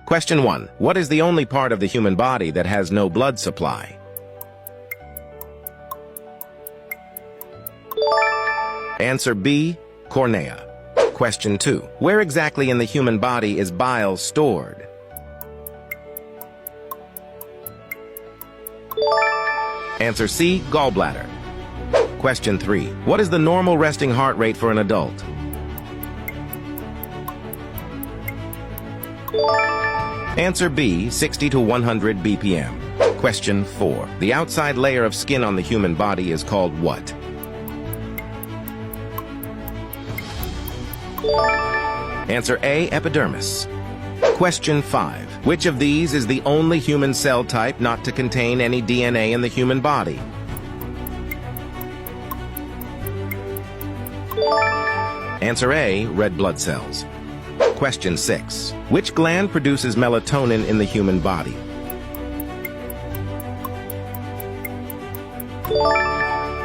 Question 1. What is the only part of the human body that has no blood supply? Answer B. Cornea. Question 2. Where exactly in the human body is bile stored? Answer C. Gallbladder. Question 3. What is the normal resting heart rate for an adult? Answer B. 60 to 100 BPM. Question 4. The outside layer of skin on the human body is called what? Answer A. Epidermis. Question 5. Which of these is the only human cell type not to contain any DNA in the human body? Answer A. Red blood cells. Question 6. Which gland produces melatonin in the human body?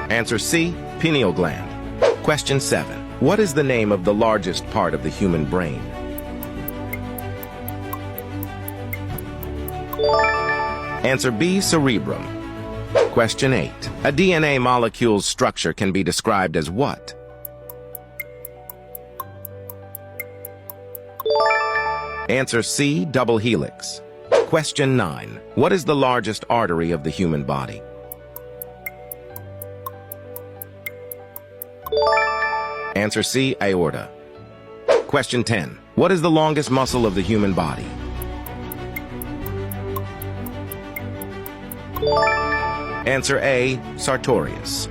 Answer C. Pineal gland. Question 7. What is the name of the largest part of the human brain? Answer B. Cerebrum. Question 8. A DNA molecule's structure can be described as what? Answer C. Double helix. Question 9. What is the largest artery of the human body? Answer C. Aorta. Question 10. What is the longest muscle of the human body? Answer A. Sartorius.